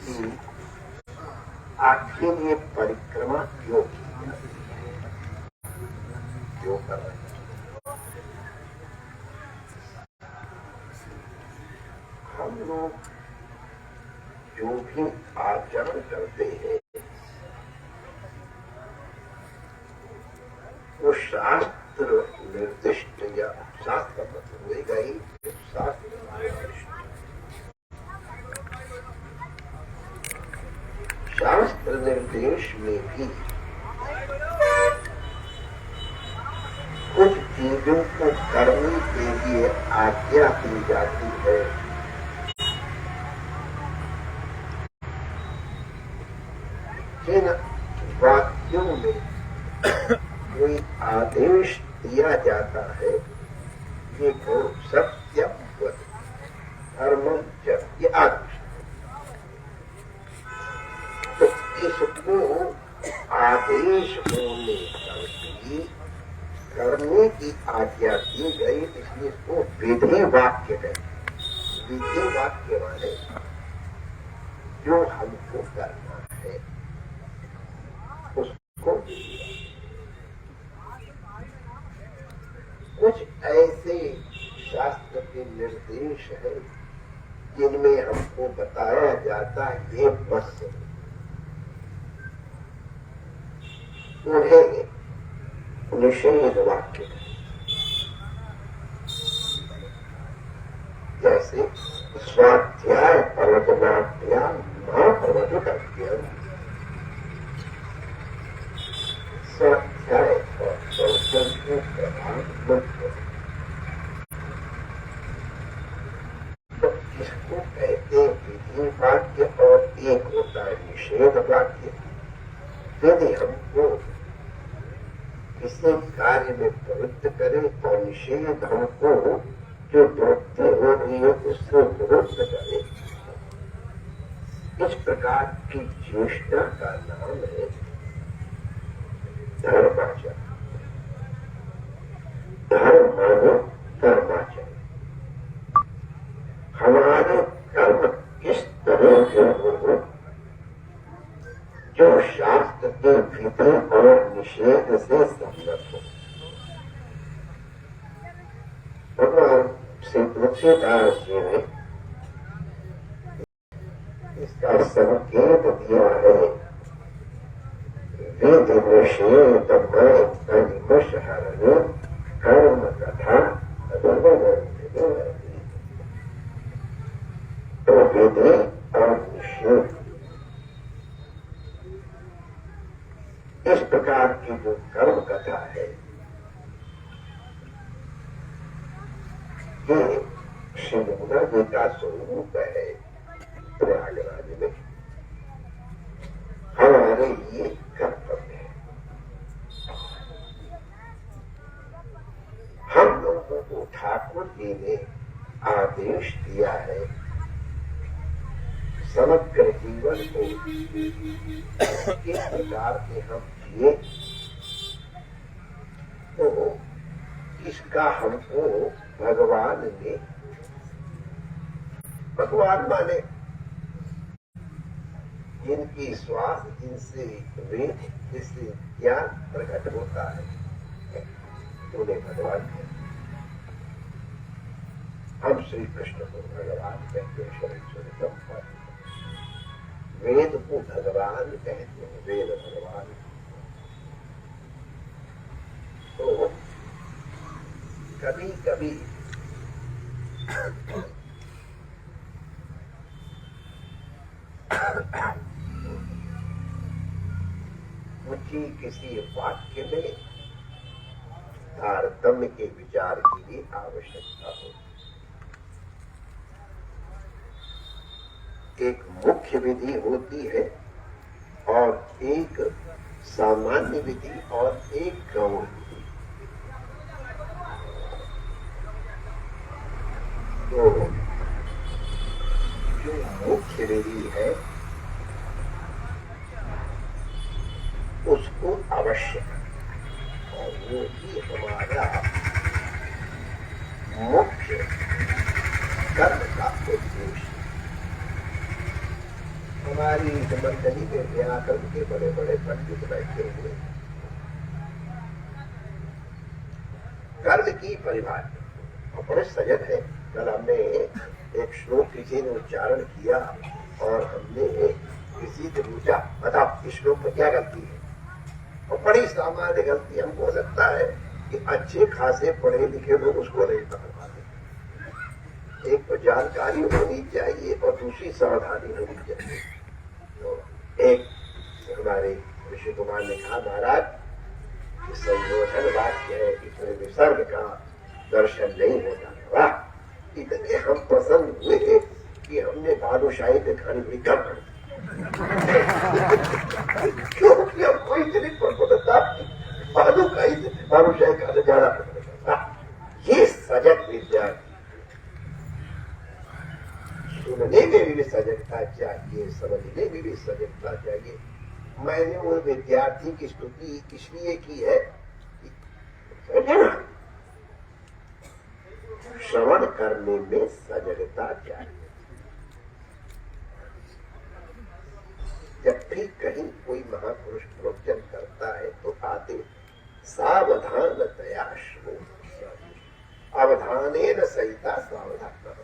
कि आखिर ये परिक्रमा क्यों कर रहे हैं? हम लोग जो भी आचरण करते हैं वो शास्त्र निर्दिष्ट या शास्त्र होगा ही, शास्त्र निर्दिष्ट। शास्त्र निर्देश में भी कुछ चीजों को करने के लिए आज्ञा दी जाती है, जिन वाक्यों में कोई आदेश दिया जाता है ये सत्यम वद धर्मम च, ये आदेश। तो इसको आदेश होने पर भी करने की आज्ञा दी गई, इसलिए इसको विधि वाक्य है। विधि वाक्य माने जो हमको करना है उसको। कुछ ऐसे शास्त्र के निर्देश है जिनमें हमको बताया जाता है ये बस, उन्हें निषेध वाक्य है। जैसे स्वाध्याय प्रवचनाभ्याम न प्रवचनाभ्याम, स्वाध्याय और प्रवचन के प्रधान मंत्र, तो इसको कहते विधि वाक्य और एक होता है निषेध वाक्य। यदि हमको किसी कार्य में प्रवृत्त करे और निषेध हमको जो प्रवृत्ति हो रही है उससे विरुद्ध करे, इस प्रकार की चेष्टा का नाम है धर्माचरण। धर्म मानो कर्माचरण। हमारे कर्म किस तरह के हो जो शास्त्र के विधि और निषेध से सम्मत हो। भगवान श्री तुलसीदास जी ने इसका संकेत दिया है, वेद निषेध कलिमष हरणे कर्म कथा। तो विधि और निषेध इस प्रकार की जो कर्म कथा है ये श्री यमुना जी का स्वरूप है। प्रयागराज में हमारे लिए कर्तव्य है। हम लोगों को ठाकुर जी ने आदेश दिया है समग्र जीवन को किस प्रकार से हम जिए, तो इसका हमको भगवान ने, भगवान माने जिनकी श्वास, जिनसे वेद, जिससे ज्ञान प्रकट होता है उन्हें भगवान कहते। हम श्री कृष्ण को भगवान कहते हैं। शरीर वेद को भगवान कहते हैं, वेद भगवान। तो कभी कभी मुझे किसी वाक्य में तारतम्य के विचार की भी आवश्यकता हो। एक मुख्य विधि होती है और एक सामान्य विधि और एक गौण विधि। तो जो मुख्य विधि है उसको अवश्य, और वो ही हमारा मुख्य कर्म का उद्देश्य। हमारी मंडली में व्याकरण के बड़े बड़े पंडित बैठे हुए। कर्म की परिभाषा और बड़े सजग है। कल हमने एक श्लोक किसी ने उच्चारण किया और हमने किसी से पूछा, बताओ इस श्लोक में क्या गलती है? और बड़ी सामान्य गलती हमको लगता है कि अच्छे खासे पढ़े लिखे लोग उसको नहीं पकड़ पाते। एक तो जानकारी होनी चाहिए और दूसरी सावधानी होनी चाहिए। तो एक हमारे ऋषि कुमार ने कहा, महाराज संयोजन वाक्य है, इसमें विसर्ग का दर्शन नहीं होता। वाह, इतने हम प्रसन्न हुए कि हमने बालूशाही पे खानी हुई कम कर क्योंकि हमको इतनी प्रसन्नता बालूशाही खाने जाना पड़ता। ये सजग विद्यार्थी, सुनने में भी सजगता चाहिए, समझने में भी सजगता चाहिए। मैंने वो विद्यार्थी की स्तुति इसलिए की है, श्रवण करने में सजगता चाहिए। जब भी कहीं कोई महापुरुष प्रवचन करता है तो आते सावधानतया श्रो, अवधानेन सहिता सावधान।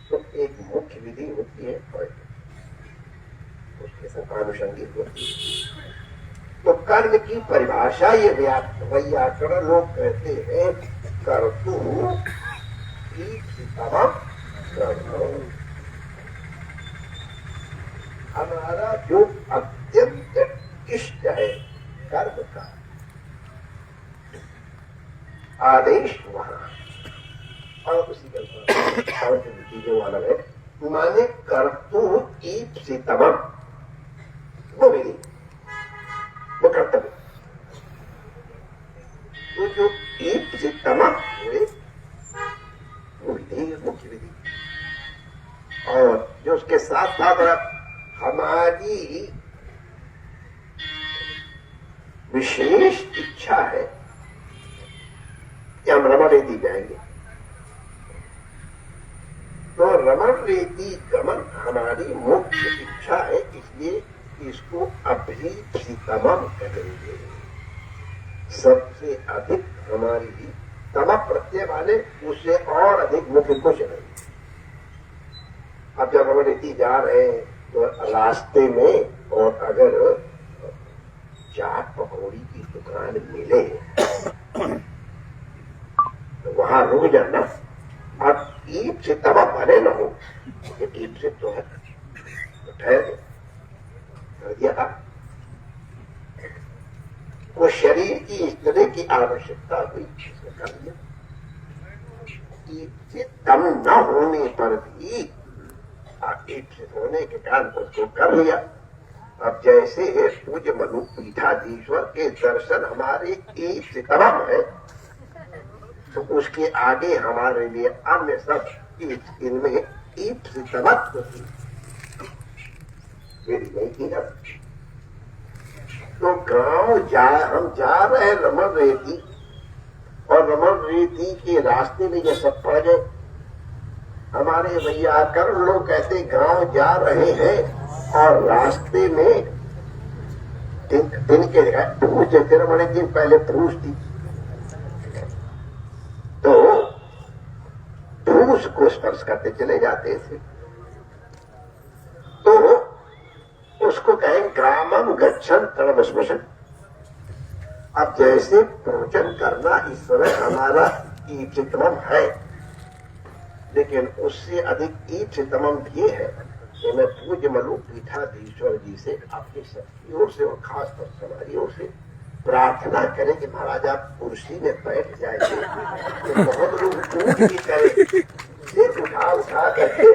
तो एक मुख्य विधि होती है और उसके साथ आनुषंगिक होती है। तो कर्म की परिभाषा ये व्याकरण लोग कहते हैं, कर्तु ईप्सितमः कर्म। हमारा जो अत्यंत इष्ट है कर्म का आदेश वहां, और उसी के जो अलग है, माने कर्तु ईप्सितमः, वो विधि, वो कर्तव्य। तो जो ईप्सितमः हुए वो विधि, मुख्य विधि। और जो उसके साथ साथ हमारी विशेष इच्छा है कि हम रमण रेती जाएंगे, तो रमण रेती गमन हमारी मुख्य इच्छा है, इसलिए इसको अभीप्सितमः कहेंगे। सबसे अधिक हमारी तम प्रत्यय वाले, उससे और अधिक मुख्य कुछ नहीं। अब जब हम रेती जा रहे हैं तो रास्ते में और अगर चाट पकौड़ी की दुकान मिले तो वहां रुक जाना। अब ईप से तवा भरे न हो, ईप से तो है तो ठहर कर दिया। वो शरीर की इस तरह की आवश्यकता हुई, कर दिया। ईप से तम न होने पर भी ईप्सित होने के कारण उसको कर लिया। अब जैसे पूज्य मनु पीठाधीश्वर के दर्शन हमारे ईप्सितमः है, तो उसके आगे हमारे लिए अन्य सब इनमें ईप्सितमत्व नहीं किया। तो गांव हम जा रहे हैं रमण रेती, और रमण रेती के रास्ते में ये सब पड़ गए। हमारे भैया कर लोग कहते गांव जा रहे हैं और रास्ते में दिन के पुरुष जैसे बड़े दिन पहले पुरुष थी, तो पुरुष को स्पर्श करते चले जाते थे, तो उसको कहें ग्रामम गच्छन् तरणम स्पृशन्। अब जैसे पूजन करना इस समय हमारा ईप्सितमः है, लेकिन उससे अधिक ईप्सितमः ये है कि मैं पूज्य मनु पीठाधीश्वर जी से अपनी सबकी ओर से और खास कर हमारी ओर से प्रार्थना करें कि महाराज आप कुर्सी में बैठ जाएंगे तो बहुत लोग टूट भी करें, सिर उठा करके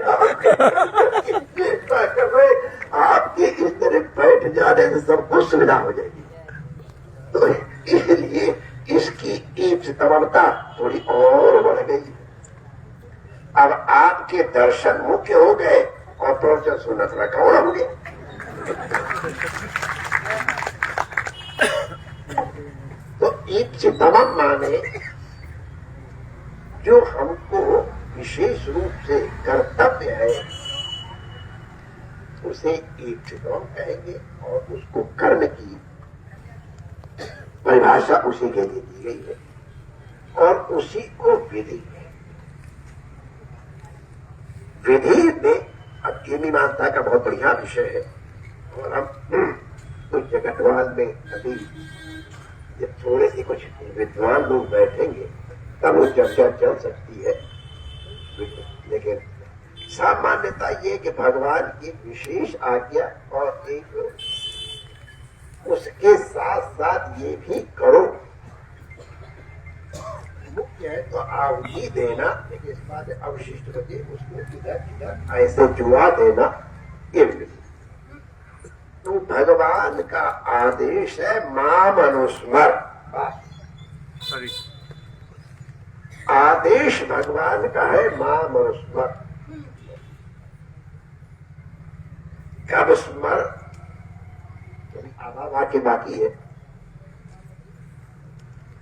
आपके इस तरह बैठ जाने से सबको सुविधा हो जाएगी। तो इसलिए इसकी ईप्सितमता थोड़ी और बढ़ गई। अब आपके दर्शन मुख्य हो गए और प्रवचन सुनना थोड़ा कौड़ा हो गया। तो ईप्सितमः माने जो हमको विशेष रूप से कर्तव्य कर्तव्य है उसे इच्छितम कहेंगे और उसको कर्म की परिभाषा उसी के लिए दी गई है और उसी को विधि है। विधि में अब ये मीमांसा का बहुत बढ़िया विषय है और हम कुछ जगतवाल में अभी जब थोड़े से कुछ विद्वान लोग बैठेंगे तब वो चर्चा चल सकती है, लेकिन सामान्यता ये कि भगवान की विशेष आज्ञा और एक उसके साथ साथ ये भी करो मुख्य है तो आहुति देना, लेकिन इस बात अवशिष्ट बचे उसको इधर इधर ऐसे जुआ देना ये विधि। तो भगवान का आदेश है माम अनुस्मर, आदेश भगवान का है माम अनुस्मर। कब स्मर, आधा वाक्य बाकी है।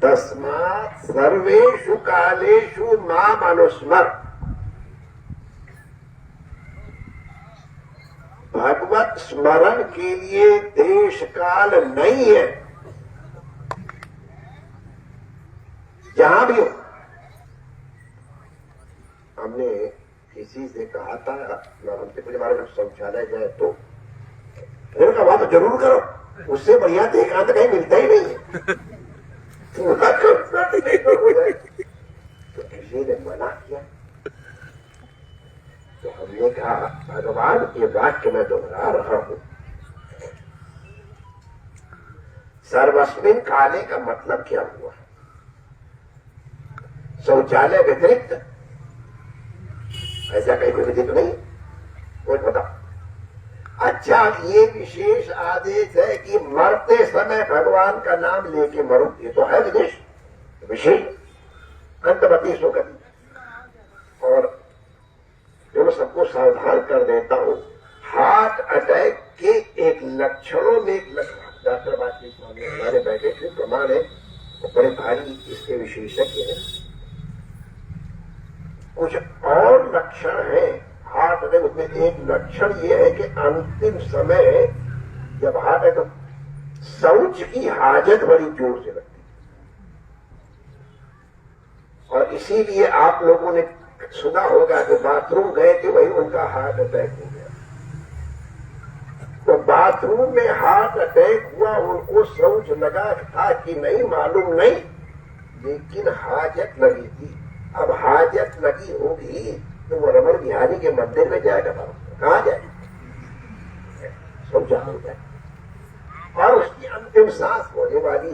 तस्मात् सर्वेषु कालेषु माम अनुस्मर। भगवत स्मरण के लिए देश काल नहीं है, जहां भी हो। हमने किसी से कहा था हमसे कुछ हमारे घर शौचालय जाए तो वहां तो जरूर करो, उससे बढ़िया तो एकांत कहीं मिलता ही नहीं है। तो किसी ने मना किया तो हमने कहा भगवान के वाक्य में दोहरा रहा हूं, सर्वस्मिन काले का मतलब क्या हुआ? शौचालय व्यतिरिक्त ऐसा कहीं कोई विधि तो नहीं, कोई बताओ। अच्छा, ये विशेष आदेश है कि मरते समय भगवान का नाम लेके मरो, ये तो है विदेश विशेष अंतमति सुगति। और जो मैं सबको सावधान कर देता हूं, हार्ट अटैक के एक लक्षणों में एक लक्षण डॉक्टर बातचीत स्वामी हमारे बैठे थे, प्रमाण है, वो बड़े भारी इसके विशेषज्ञ हैं। कुछ और लक्षण है हार्ट अटैक, उसमें एक लक्षण ये है कि अंतिम समय जब हार्ट अटैक तो शौच की हाजत बड़ी जोर से लगती है। और इसीलिए आप लोगों ने सुना होगा कि बाथरूम गए थे वही उनका हार्ट अटैक हो गया। तो बाथरूम में हार्ट अटैक हुआ, उनको शौच लगा था कि नहीं मालूम नहीं, लेकिन हाजत लगी थी। अब हाजत लगी होगी तो वो रमण बिहारी के मंदिर में जाएगा, कहाँ जाएगा? शौचा हो जाए और उसकी अंतिम सांस होने वाली,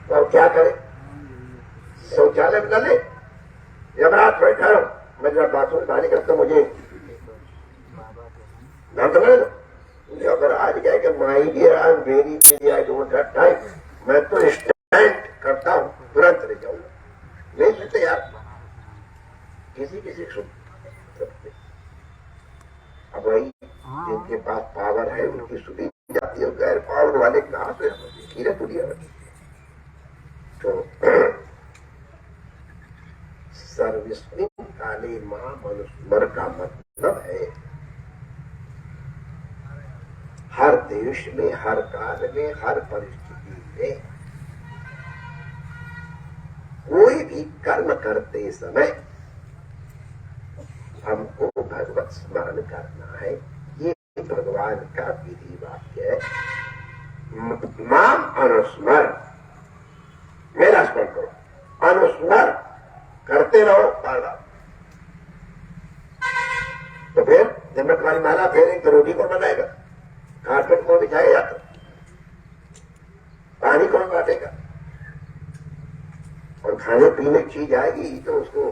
तो अब क्या करे? शौचालय में न ले, जब रात बैठा रहो, मैं जब बाथरूम पानी करता मुझे नाम तो ले लो। मुझे अगर आज गए कि my dear I am very busy, I don't have time, मैं तो स्टैंड करता हूँ, तुरंत ले जाऊंगा। नहीं सुनते यार, किसी किसी सुन सकते। अब वही जिनके पास पावर है उनकी सुनी जाती है, गैर पावर वाले कहा से कीरत दुनिया में। तो सर्वस्मिन काले मां मनुस्मर का मतलब है हर देश में, हर काल में, हर परिस्थिति में कोई भी कर्म करते समय हमको भगवत स्मरण करना है। ये भगवान का विधि वाक्य है। माम अनुस्मर, मेरा स्मरण करो, अनुस्मर करते रहो। तो फिर दिन में तुम्हारी माला फेरेंगे तो रोटी कौन बनाएगा? कारपेट कौन बिछाएगा? जाता पानी कौन बांटेगा? और खाने पीने की चीज आएगी तो उसको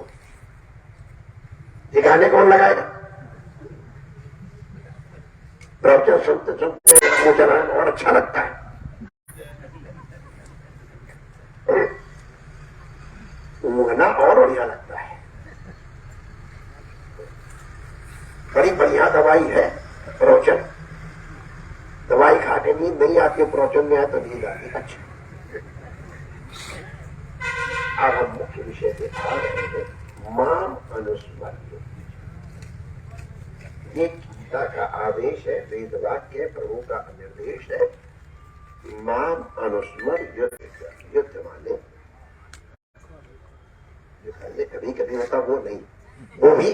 ठिकाने कौन लगाएगा? प्रवचन सुनते सुनते मुंह चलाना और अच्छा लगता है, ऊँघना और बढ़िया लगता है। बड़ी बढ़िया दवाई है प्रवचन। दवाई खा के नींद नहीं आती, प्रवचन में आए तो नींद आती। अच्छा, अब हम मुख्य विषय पे आ रहे हैं, माम अनुस्मर। ये गीता का आदेश है, वेद वाक्य प्रभु का निर्देश है। माम अनुस्मर युद्ध कर। युद्ध माने जो पहले कभी कभी होता वो नहीं, वो भी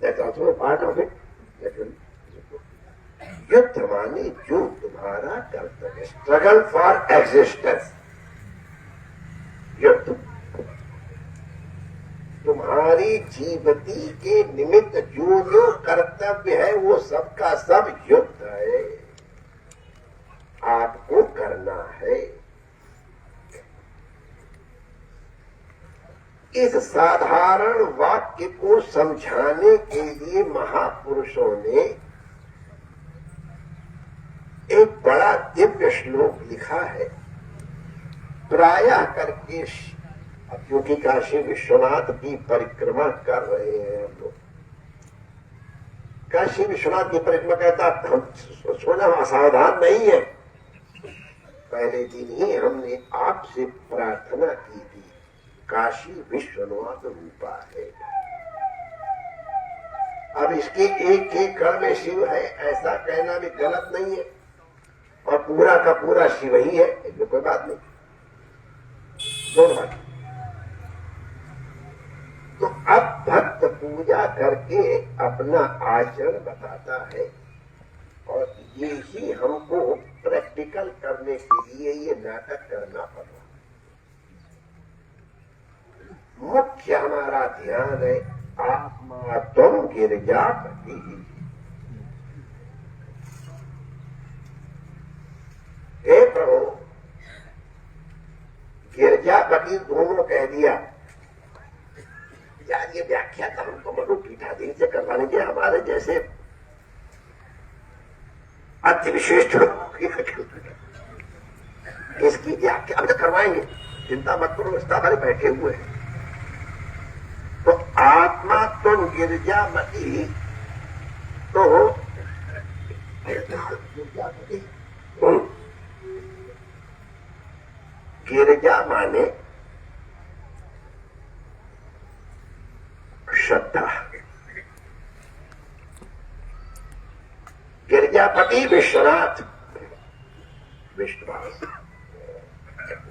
पार्ट ऑफ इट। लेकिन युद्ध माने जो तुम्हारा कर्तव्य, स्ट्रगल फॉर एग्जिस्टेंस। युद्ध तुम्हारी जीवती के निमित्त जो जो कर्तव्य है वो सबका सब युद्ध है, आपको करना है। इस साधारण वाक्य को समझाने के लिए महापुरुषों ने एक बड़ा दिव्य श्लोक लिखा है। प्रायः करके, अब क्योंकि काशी विश्वनाथ की परिक्रमा कर रहे हैं हम लोग, काशी विश्वनाथ की परिक्रमा कहता हम सोना असावधान नहीं है। पहले दिन ही हमने आपसे प्रार्थना की थी, काशी विश्वनाथ रूपा है। अब इसके एक एक कण में शिव है ऐसा कहना भी गलत नहीं है, और पूरा का पूरा शिव ही है, इसमें कोई बात नहीं। दोनों बात। तो अब भक्त पूजा करके अपना आचरण बताता है, और ये ही हमको प्रैक्टिकल करने के लिए ये नाटक करना पड़ा। मुख्य हमारा ध्यान है आत्मा तुम गिरजापति। हे प्रभु, गिरजापति दोनों कह दिया। यार ये व्याख्या तो हमको मनु पीठाधीन से करवा लीजिए, हमारे जैसे अति विशेष इसकी व्याख्या अब तक करवाएंगे, चिंता मत करो, रिश्ता भरे बैठे हुए हैं। तो आत्मा तुम गिरजापति, तो गिरजा माने श्रद्धा, गिरजापति विश्वनाथ, विश्वास,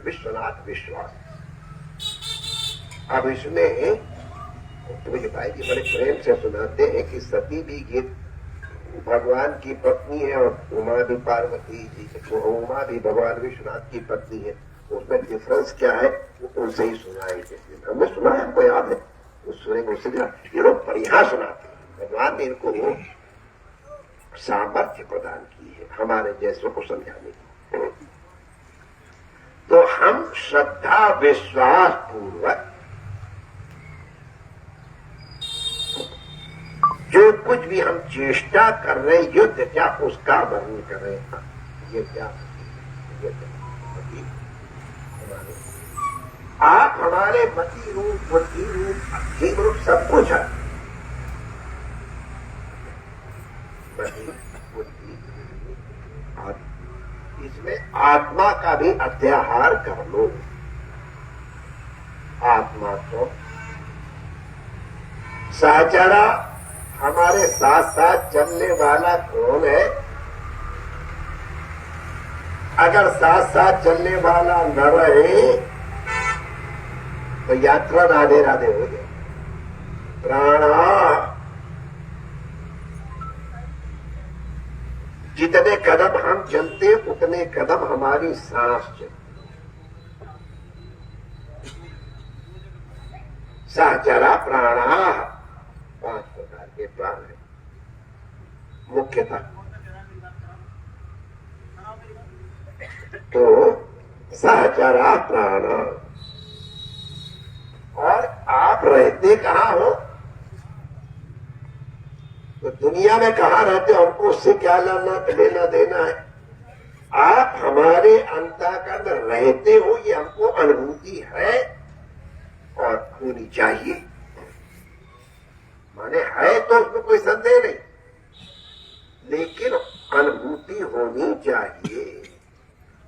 विश्वनाथ विश्वास। अब इसमें मुझे भाई जी बड़े प्रेम से सुनाते हैं कि सती भी गीत भगवान की पत्नी है और उमा भी पार्वती जी, उमा भी भगवान विश्वनाथ की पत्नी है। उसमें डिफरेंस क्या है वो उनसे ही सुनाएंगे। हमने सुना है, हमको याद है, उस सुनेंगे उससे ये लोग बढ़िया सुनाते हैं। भगवान ने इनको सामर्थ्य प्रदान की है हमारे जैसों को समझाने की। तो हम श्रद्धा विश्वास पूर्वक जो कुछ भी हम चेष्टा कर रहे हैं, युद्ध क्या उसका वर्णन कर रहे हैं। ये क्या, आप हमारे मति रूप, बुद्धि रूप, जीव रूप सब कुछ है। मति, बुद्धि, इसमें आत्मा का भी अध्याहार कर लो। आत्मा तो सहचरा, हमारे साथ साथ चलने वाला कौन है? अगर साथ साथ चलने वाला न रहे तो यात्रा राधे राधे हो जाए। प्राणा, जितने कदम हम चलते उतने कदम हमारी सांस चलती। सहचरा प्राणा, 5 प्रकार के प्राण है मुख्यतः। तो सहचरा प्राण, और आप रहते कहाँ हो? तो दुनिया में कहाँ रहते हो, हमको उससे क्या लेना देना है। आप हमारे अंतःकरण रहते हो, ये हमको अनुभूति है और होनी चाहिए। माने है तो उसमें कोई संदेह नहीं, लेकिन अनुभूति होनी चाहिए।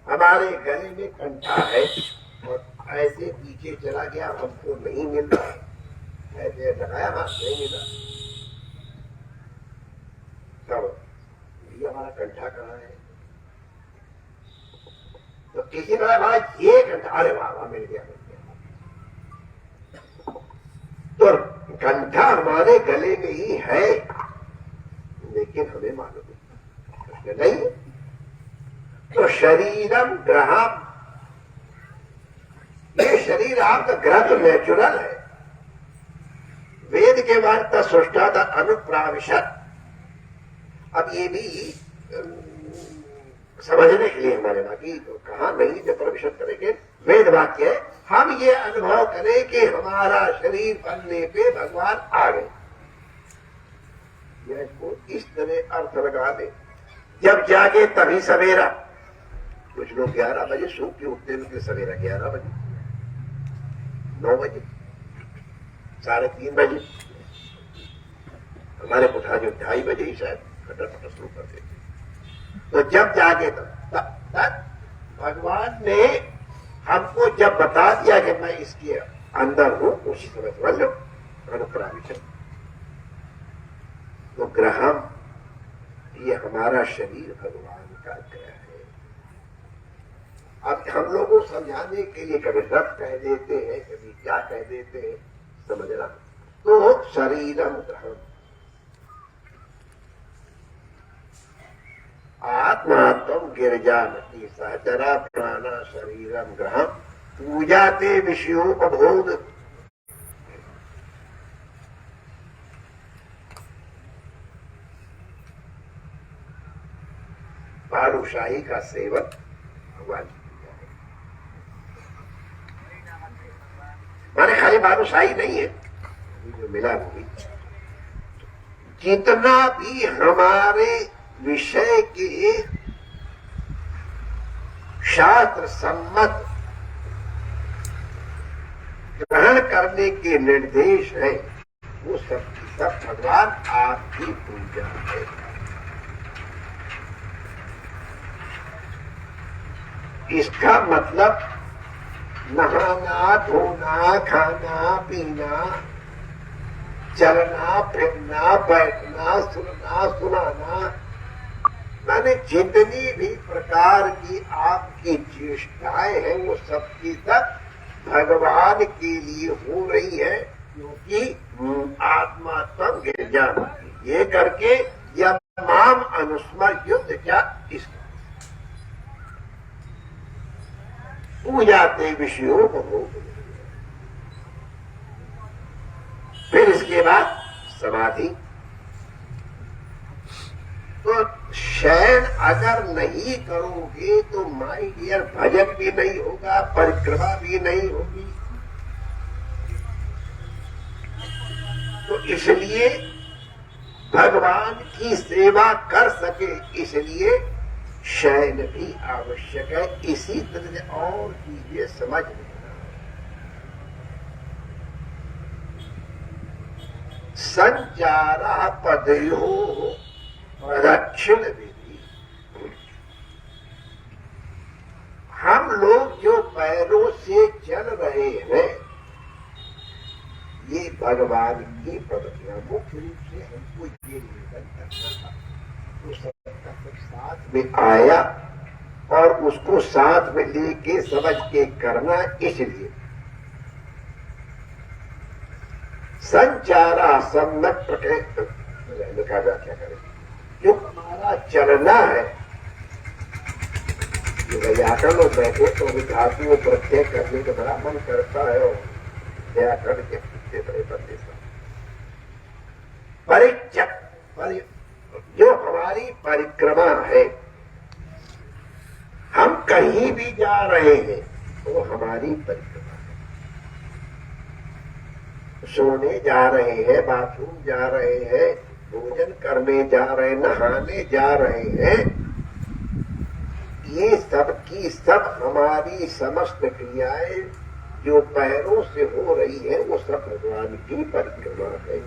हमारे गले में कंठा है और ऐसे पीछे चला गया, हमको नहीं मिल रहा, ऐसे लगाया हाथ नहीं मिला। हमारा कंठा कहाँ है? तो किसी ने कहा भाई ये कंठा, अरे वाह वाह मिल गया, मिल गया। तो कंठा हमारे गले में ही है, लेकिन हमें मालूम नहीं। तो शरीरम ग्रहम, ये शरीर आपका ग्रह तो नेचुरल है। वेद के बाद तत्सृष्टा था अनुप्राविशत। अब ये भी समझने के लिए हमारे बाकी तो कहा नहीं, जब प्रविशत करेंगे वेद वाक्य है, हम ये अनुभव करें कि हमारा शरीर बनने पे भगवान आ गए। यह इसको इस तरह अर्थ लगा दे, जब जागे तभी सवेरा। कुछ लोग 11 बजे सो के उठते हैं, उनके सवेरा 11 बजे, 9 बजे, 3:30 बजे। हमारे पुठा जो 2:30 बजे ही शायद खटर पटर शुरू करते थे। तो जब जागे तब भगवान ने हमको जब बता दिया कि मैं इसके अंदर हूं, उसी समय समझ लो अनुप्राविशत। तो ग्रहम, ये हमारा शरीर भगवान का ग्रह है। अब हम लोगों को समझाने के लिए कभी रथ कह देते हैं, कभी क्या कह देते हैं, समझना। तो शरीरम ग्रहम, आत्मात्म गिरजामती सहचरा प्राणा शरीरम ग्रहम पूजा ते विषयोपभोग। बालूशाही का सेवन भगवान माने खाली बालूशाही नहीं है, जो मिला वो भी जितना भी हमारे विषय के शास्त्र सम्मत ग्रहण करने के निर्देश है, वो सब सब भगवान आपकी पूजा है। इसका मतलब नहाना, धोना, खाना, पीना, चलना, फिरना, बैठना, सुनना, सुनाना, माने जितनी भी प्रकार की आपकी चेष्टाएं हैं वो सबकी सब भगवान के लिए हो रही है, क्योंकि आत्मा तम गिरजा ये करके या माम अनुस्मर युद्ध क्या इस पूजाते विषयों को। फिर इसके बाद समाधि। तो शयन अगर नहीं करोगे तो माय डियर भजन भी नहीं होगा, परिक्रमा भी नहीं होगी। तो इसलिए भगवान की सेवा कर सके, इसलिए शयन भी आवश्यक है। इसी तरह से और चीजें समझ लेना। संचारा पदयो दक्षिण विधि। हम लोग जो पैरों से चल रहे हैं, ये भगवान की पद्धतियां। मुख्य रूप से हमको ये निवेदन करना था, तो सबका सब साथ में आया और उसको साथ में लेके समझ के करना। इसलिए संचारा सम्यक लिखा व्याख्या करें, जो हमारा चलना है, जो व्याकरण में बैठे तो धातु प्रत्यय करने का बड़ा मन करता है, और व्याकरण के पीछे बड़े बंदे जो हमारी परिक्रमा है, हम कहीं भी जा रहे हैं तो हमारी परिक्रमा है। सोने जा रहे हैं, बाथरूम जा रहे हैं, भोजन करने जा रहे हैं, नहाने जा रहे हैं, ये सब की सब हमारी समस्त क्रियाएं जो पैरों से हो रही है, वो सब भगवान की परिक्रमा है।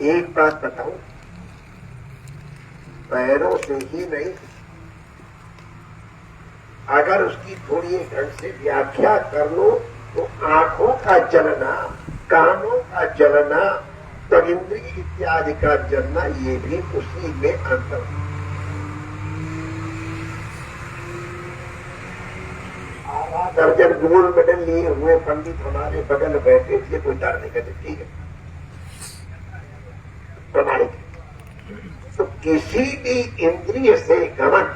एक बात बताऊं, पैरों से ही नहीं, अगर उसकी थोड़ी ढंग से व्याख्या कर लो तो आंखों का जलना, कानों का जलना, तो इंद्रिय इत्यादि का जन्ना ये भी उसी में अंतर। आधा दर्जन गोल्ड मेडल लिए हुए पंडित हमारे बगल बैठे थे, कोई डर नहीं कहते ठीक है प्रमाणिक। तो किसी भी इंद्रिय से गमन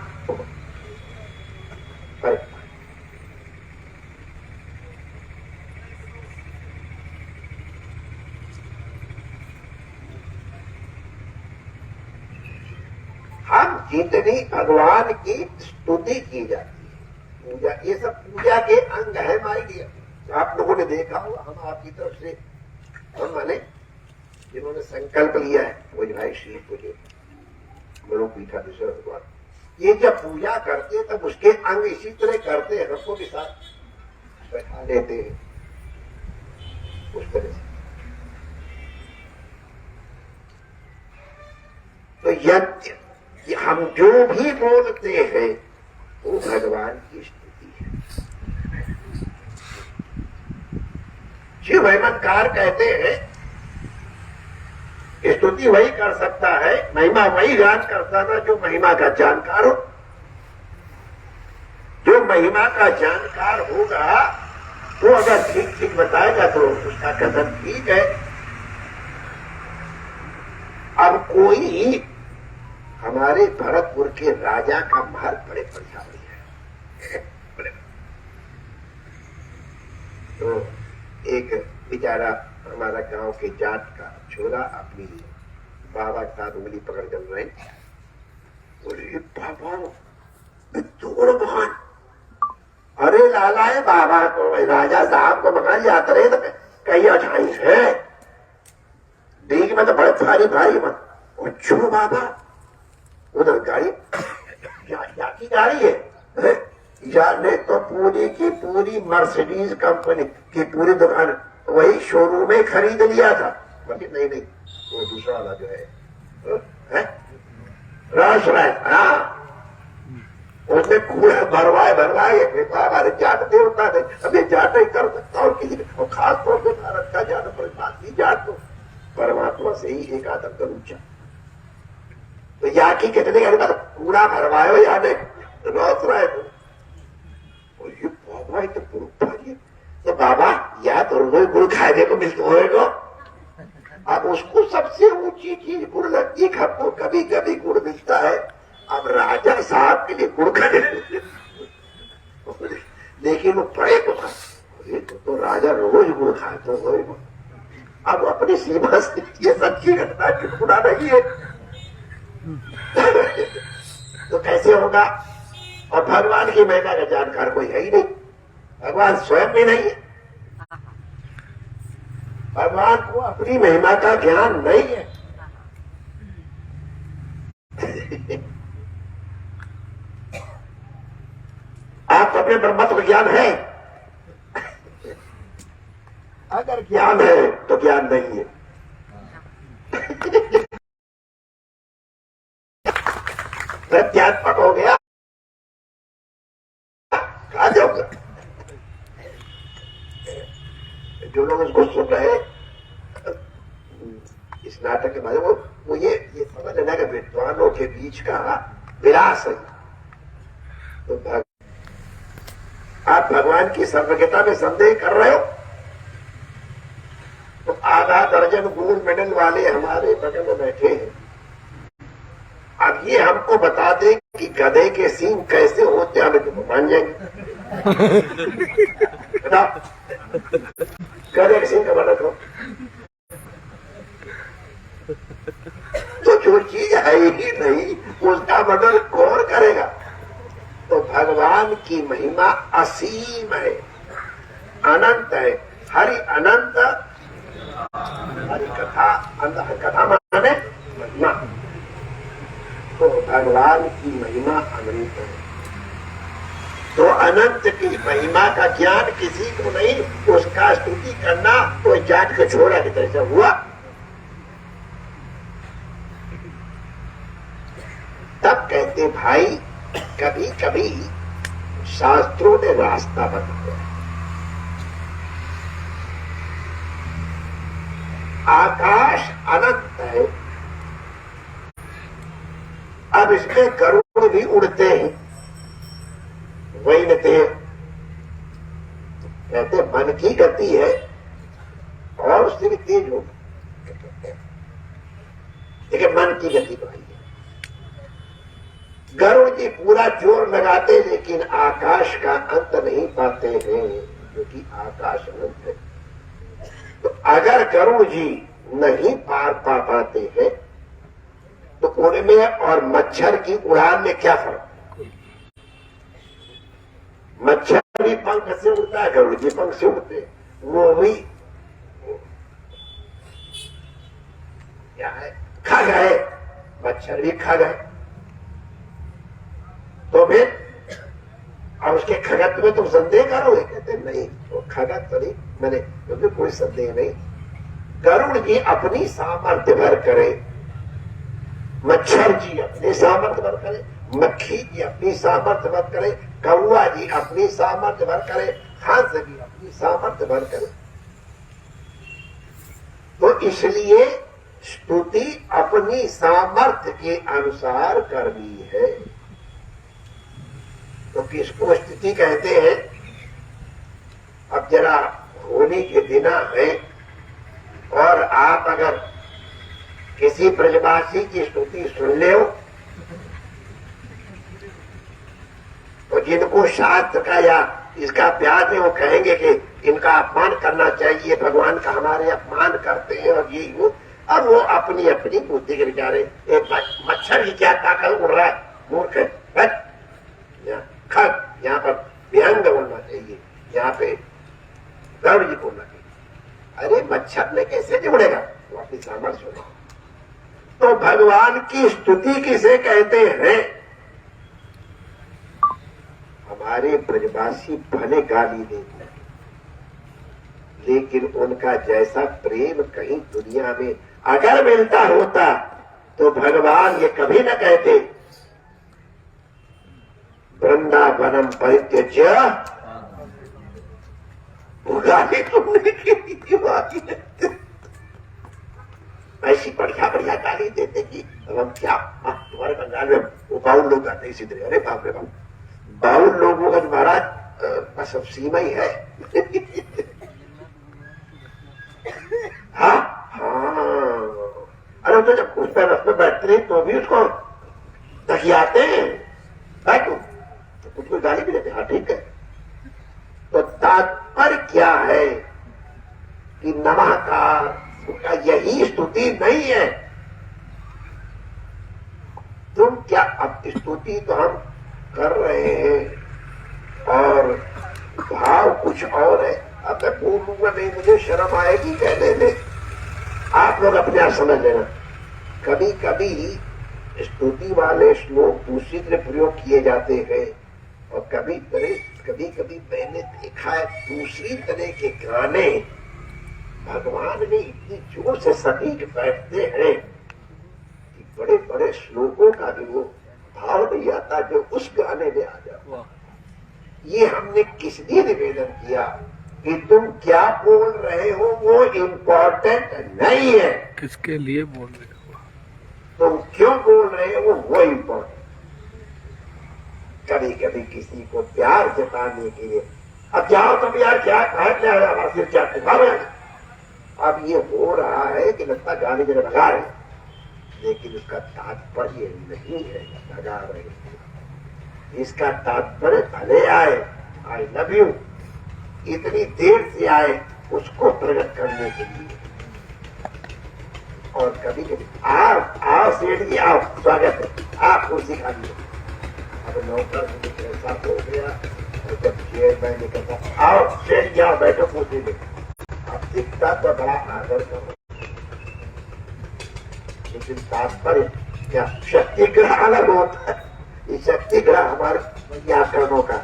हम जितनी भगवान की स्तुति की जाती है, पूजा, ये सब पूजा के अंग है माय डियर। आप लोगों ने देखा होगा, हम आपकी तरफ से, हम माने जिन्होंने संकल्प लिया है वो भाई श्री पूजे गुरु पीठा दूसरा भगवान, ये जब पूजा करते तब उसके अंग इसी तरह करते हैं, रखो के साथ बैठा लेते हैं उस तरह से। तो यज्ञ हम जो भी बोलते हैं वो भगवान की स्तुति है। शिव हेमंतकार कहते हैं स्तुति वही कर सकता है, महिमा वही गान करता था जो महिमा का जानकार हो। जो महिमा का जानकार होगा वो अगर ठीक ठीक बताएगा तो उसका कथन ठीक है। अब कोई हमारे भरतपुर के राजा का महल बड़े प्रभावी है, तो एक बेचारा हमारा गांव के जाट का छोरा अपनी बाबा के साथ उंगली पकड़ कर रहे, बोले बाबा बितूर महान, अरे लाला है बाबा को राजा साहब को मकान जाते रहे तो कहीं अठाई है देख में तो बड़े भारी भारी मत अच्छो बाबा उधर गाड़ी की गाड़ी है यार ने तो पूरी की पूरी मर्सिडीज कंपनी की पूरी दुकान वही शोरूम में खरीद लिया था। नहीं नहीं वो दूसरा वाला जो है राश राय, हाँ उसने कूड़ा भरवाए हमारे जाट देवता थे, अभी जाट ही कर सकता और किसी और खास तौर पर भारत का जाट पर बात की जाट तो परमात्मा से ही एक आदम का ऊंचा। तो यहाँ की कितने का कूड़ा भरवाए हो यहाँ ने रोज रहा है तो बाबा तो पुरुष तो बाबा या तो रोज गुड़ खाने को मिलते होएगा। अब उसको सबसे ऊंची चीज गुड़ लगती है, आपको कभी कभी गुड़ मिलता है। अब राजा साहब के लिए गुड़ खाने लेकिन वो पड़े को था तो राजा रोज गुड़ खाए तो होएगा। अब अपनी सीमा से ये सच्ची घटना टुकड़ा नहीं है तो कैसे होगा। और भगवान की महिमा का जानकार कोई है ही नहीं, भगवान स्वयं भी नहीं है, भगवान को अपनी महिमा का ज्ञान नहीं है। आप अपने ब्रह्मत्व ज्ञान है, अगर ज्ञान है तो ज्ञान नहीं है। प्रत्यात्मक हो गया कहा जाऊंगा। जो लोग उसको सुन रहे इस नाटक के बारे में वो ये समझ लेना कि विद्वानों के बीच का विलास है। तो आप भगवान की सर्वज्ञता में संदेह कर रहे हो तो आधा दर्जन गोल्ड मेडल वाले हमारे बगल में बैठे हैं। अब ये हमको बता दे कि गधे के सींग कैसे होते हमें तो मान जाएंगे। गधे के सींग का बना करो तो जो चीज है ही नहीं उसका मर्डर कौन करेगा। तो भगवान की महिमा असीम है, अनंत है। हरि अनंत, हरि कथा, कथा माने महिमा। तो भगवान की महिमा अनंत है। तो अनंत की महिमा का ज्ञान किसी को नहीं, उसका स्तुति करना तो जाट के छोड़ा की तरह से हुआ। तब कहते भाई कभी कभी शास्त्रों ने रास्ता बताया। आकाश अनंत है। अब इसमें गरुड़ भी उड़ते हैं, वही नते कहते मन की गति है और उससे भी तेज होगा, लेकिन मन की गति बढ़ी है। गरुड़ जी पूरा जोर लगाते लेकिन आकाश का अंत नहीं पाते हैं, क्योंकि आकाश अनंत है। तो अगर गरुड़ जी नहीं पार पा पाते हैं तो उनमें और मच्छर की उड़ान में क्या फर्क? मच्छर भी पंख से उड़ता है, गरुड़ जी पंख से उड़ते, वो भी क्या है, खा गए, मच्छर भी खा गए। तो फिर अब उसके खगत में तुम संदेह करोगे? कहते नहीं, वो खगत तो नहीं, मैंने क्योंकि कोई संदेह नहीं। गरुड़ जी अपनी सामर्थ्य भर करे, मच्छर जी अपनी सामर्थ्य भर करे, मक्खी जी अपनी सामर्थ्य भर करे, कौआ जी अपनी सामर्थ्य भर करे, हंस जी अपनी सामर्थ्य भर करे। तो इसलिए स्तुति अपनी सामर्थ्य के अनुसार करनी है। तो किसको स्तुति कहते हैं? अब जरा होली के दिन है और आप अगर किसी ब्रजवासी की स्तुति सुन ले तो जिनको शास्त्र का या इसका अभ्यास है वो कहेंगे कि इनका अपमान करना चाहिए, भगवान का हमारे अपमान करते हैं और ये वो। अब वो अपनी अपनी बुद्धि के विचारे, एक मच्छर की क्या ताकत उड़ रहा है, मूर्ख है। खग यहाँ पर व्यंग बोलना चाहिए, यहाँ पे गरुड़ जी बोलना चाहिए। अरे मच्छर ने कैसे जुड़ेगा, वो अपनी सामर्थ्य होगा। तो भगवान की स्तुति किसे कहते हैं? हमारे ब्रजवासी भले गाली देते हैं, लेकिन उनका जैसा प्रेम कहीं दुनिया में अगर मिलता होता तो भगवान ये कभी न कहते वृंदावनम परित्यज्य, गाली सुनने के लिए ऐसी बढ़िया बढ़िया गाली देते कि अब हम क्या, तुम्हारे बंगाल में वो बाउल लोग आते इसी तरह, अरे बाप रे बाप, बाउल लोगों का महाराज बस अब सीमा ही है। हाँ हाँ, अरे तो जब उस पर रस में बैठते नहीं तो भी उसको दखियाते हैं, बैठो तो कुछ कोई गाली भी देते, हाँ ठीक है। तो तात्पर्य क्या है कि नमःकार का यही स्तुति नहीं है। तुम क्या, अब स्तुति तो हम कर रहे हैं और भाव कुछ और है। अब मैं बोलूंगा नहीं, मुझे शर्म आएगी कहने में, आप लोग अपने आप समझ लेना। कभी कभी स्तुति वाले श्लोक दूसरी तरह प्रयोग किए जाते हैं और कभी कभी मैंने देखा है दूसरी तरह के गाने भगवान में इतनी जोर से सटीक बैठते हैं कि बड़े बड़े श्लोकों का भी वो भाव नहीं आता जो उस गाने में आ जाता। ये हमने किस लिए निवेदन किया कि तुम क्या बोल रहे हो वो इम्पोर्टेंट नहीं है, किसके लिए बोल रहे हो, तुम क्यों बोल रहे हो वो इम्पोर्टेंट। कभी कभी किसी को प्यार जताने के लिए, अब जाओ तुम यार क्या खाए सिर क्या भावे। अब ये हो रहा है कि लगता गाने जगह लगा रहे, लेकिन उसका तात्पर्य नहीं है लगा रहे। इसका तात्पर्य भले आए आई लव यू इतनी देर से आए उसको प्रकट करने के लिए। और कभी कभी आओ सेठ जी आओ, स्वागत है, आप कुर्सी खा लीजिए। अब नौकर ऐसा हो गया और जब चेयर मैंने कहता आओ सेठ जी आओ बैठो कुर्सी में, अब दिखता तो बड़ा आदर करो, लेकिन तात्पर्य क्या, शक्ति ग्रह अलग होता है। ये शक्ति ग्रह हमारे व्याकरणों का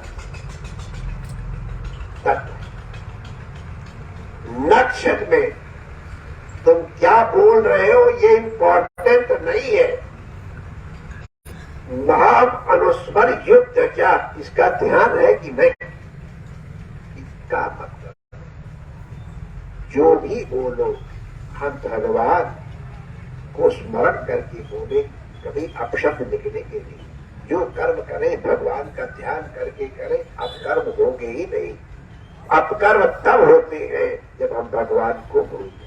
तत्व। नक्षत्र में तुम क्या बोल रहे हो ये इंपॉर्टेंट नहीं है। महान अनुस्वर युद्ध क्या इसका ध्यान है कि नहीं, इसका मतलब जो भी बोलो हम भगवान को स्मरण करके बोले, कभी अपशब्द निकले के लिए। जो कर्म करें भगवान का ध्यान करके करें, अपकर्म होंगे ही नहीं। अपकर्म तब होते हैं जब हम भगवान को भूल जाते।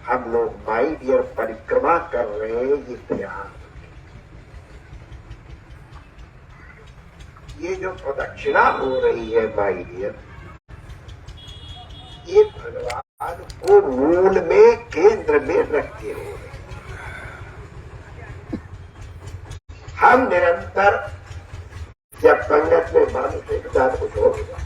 हम लोग माई डियर परिक्रमा कर रहे हैं, ये ध्यान। ये जो प्रदक्षिणा हो रही है माई डियर, ये भगवान को मूल में, केंद्र में रखते हो रहे। हम निरंतर जब संगत में मानुष के साथ कुछ हो गया,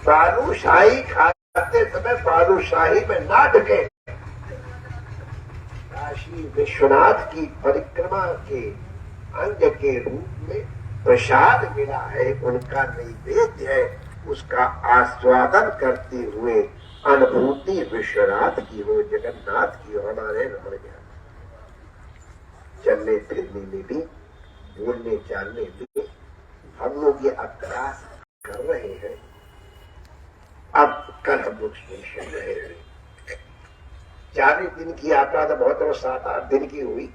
बालूशाही खाते समय बालूशाही में ना ढके। काशी विश्वनाथ की परिक्रमा के अंग के रूप में प्रसाद मिला है, उनका नैवेद्य है, उसका आस्वादन करते हुए अनुभूति विश्वनाथ की हो, जगन्नाथ की हो। हमारे रमण ज्ञान चलने फिरने में भी, बोलने चालने में हम लोग ये अभ्यास कर रहे हैं। अब कल हम लोग सुन रहे हैं, 40 दिन की यात्रा तो बहुत, और 7-8 दिन की हुई।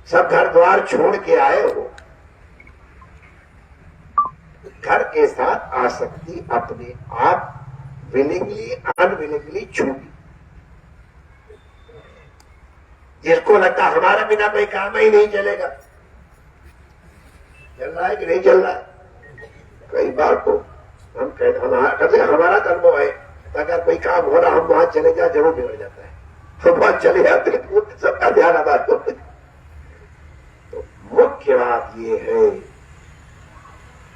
सब घर द्वार छोड़ के आए हो, घर के साथ आसक्ति अपने आप विलिंगली अनविलिंगली छूटी। जिसको लगता हमारा बिना कोई काम ही नहीं चलेगा, चल रहा है कि नहीं चल रहा है। कई बार तो हम कहते हमारा कर्म है, अगर कोई काम हो रहा हम वहां चले जाए जरूर बिगड़ जाता है। हम वहां चले जाते हैं, सबका ध्यान आता है। तो मुख्य बात ये है,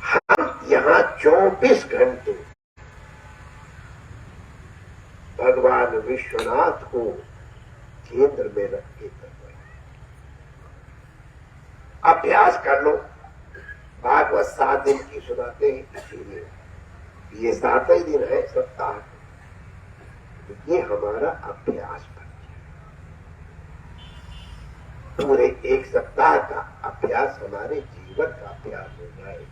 हम यहाँ 24 घंटे भगवान विश्वनाथ को केंद्र में रख के कर रहे हैं। अभ्यास कर लो। भागवत 7 दिन की सुनाते हैं, इसीलिए ये 7 ही दिन है सप्ताह। ये हमारा अभ्यास बन जाए, पूरे 1 सप्ताह का अभ्यास हमारे जीवन का अभ्यास हो जाए।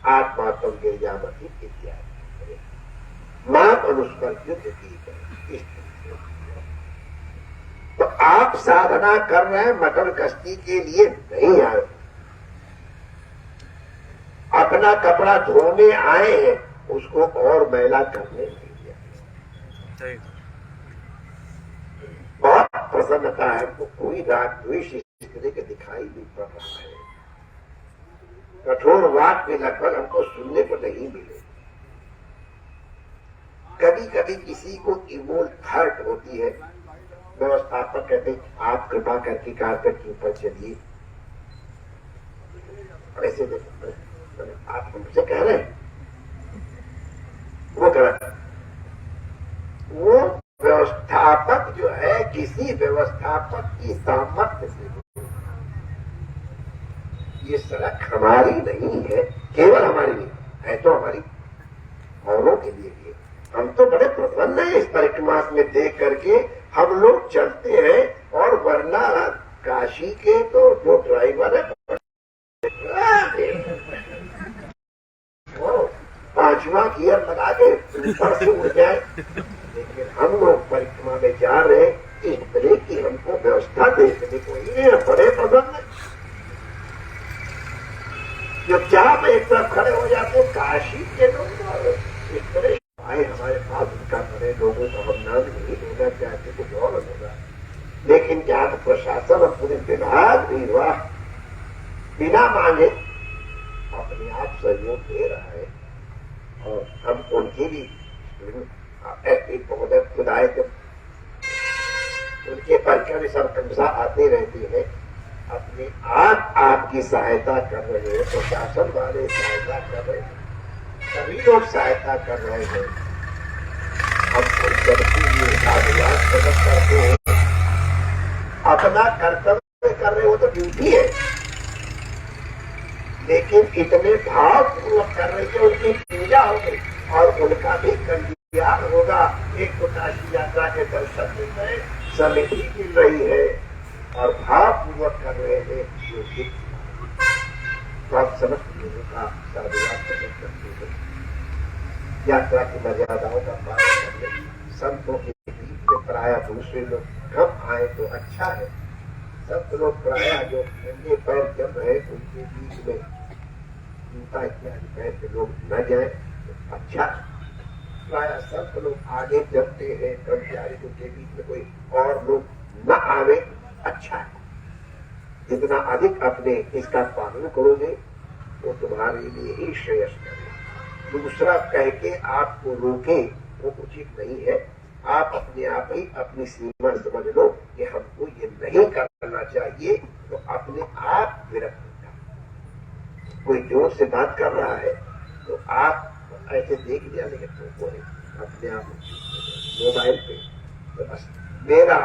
आत्मा तुम गिरजामती इत्यादि मां अनुस्मर युद्ध की गई। तो आप साधना कर रहे हैं, मटन कश्ती के लिए नहीं आए, अपना कपड़ा धोने आए हैं, उसको और मैला करने नहीं दिया। बहुत प्रसन्नता है, तो कोई राग द्वेष इस तरह के दिखाई नहीं पड़ रहा है। कठोर वाक भी लगभग हमको सुनने को नहीं मिले। कभी कभी किसी को इमोल हर्ट होती है, व्यवस्थापक कहते आप कृपा करके कारपेट के ऊपर चलिए। ऐसे देखो, आप हमसे कह रहे हैं, वो कह रहा है। वो व्यवस्थापक जो है, किसी व्यवस्थापक की सामर्थ्य से, ये सड़क हमारी नहीं है, केवल हमारी नहीं है, तो हमारी औरों के लिए भी। हम तो बड़े प्रसन्न हैं इस परिक्रमा में देख करके। हम लोग चलते हैं, और वरना काशी के तो जो ड्राइवर है वो 5वां गियर लगा के ऊपर से उड़ जाए। लेकिन हम लोग परिक्रमा में जा रहे हैं, इस तरह की हमको व्यवस्था देखने को ही बड़े प्रसन्न है। जब जहां पे एक तरफ खड़े हो जाते, काशी के लोग इस तरह आए हमारे पास, उनका बड़े लोगों का हम नाम नहीं लेना चाहते, कुछ और होगा। लेकिन क्या प्रशासन और पुलिस विभाग भी हुआ बिना मांगे अपने आप सहयोग दे रहा है। और हम उनकी भी खुदाए, उनके पर कभी सरकंसा आते रहती है, अपने आप आपकी सहायता कर रहे हैं, प्रशासन वाले सहायता कर रहे हैं, सभी लोग सहायता कर रहे हैं। हम सबके लिए साधुवाद प्रकट करते हैं, अपना कर्तव्य कर रहे हो तो ड्यूटी है, लेकिन इतने भावपूर्वक कर रही है, उनकी पूजा हो गई और उनका भी कल्याण होगा। एक तो काशी यात्रा के दर्शन मिल रहे, समिति मिल रही है, और भावपूर्वक कर रहे हैं, जो कि तो आप समस्त लोगों का साधुवाद प्रकट करते हैं। यात्रा की मर्यादाओं का पालन करने, संतों के बीच में प्रायः दूसरे लोग कम आए तो अच्छा है। संत लोग प्रायः जो नंगे पैर चल रहे उनके बीच में जूता इत्यादि पहन के लोग न जाए तो अच्छा है। प्रायः संत लोग आगे चलते हैं, कर्मचारी के बीच में कोई और लोग न आवे, अच्छा है। जितना अधिक अपने इसका पालन करोगे वो तुम्हारे लिए ही श्रेयस्कर है। दूसरा कह के आपको रोके वो उचित नहीं है। आप अपने आप ही अपनी सीमा समझ लो कि हमको ये नहीं करना चाहिए, तो अपने आप विरक्त हो जाओ। कोई जोर से बात कर रहा है तो आप ऐसे देख लिया, लेकिन वो अपने आप मोबाइल पे। तो बस मेरा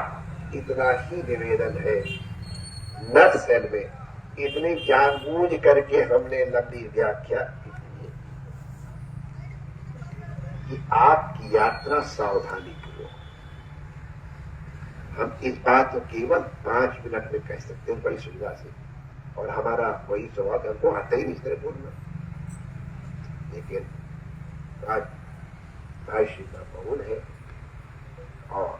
इतना ही निवेदन है, नर्थ सेल में इतनी जानबूझ करके हमने लंबी व्याख्या की कि आपकी यात्रा सावधानी की हो। हम इस बात को केवल 5 मिनट में कह सकते हैं बड़ी सुविधा से, और हमारा वही स्वभाव हमको आता ही नहीं इस तरह बोलना। लेकिन आज भाई श्री का पवन है और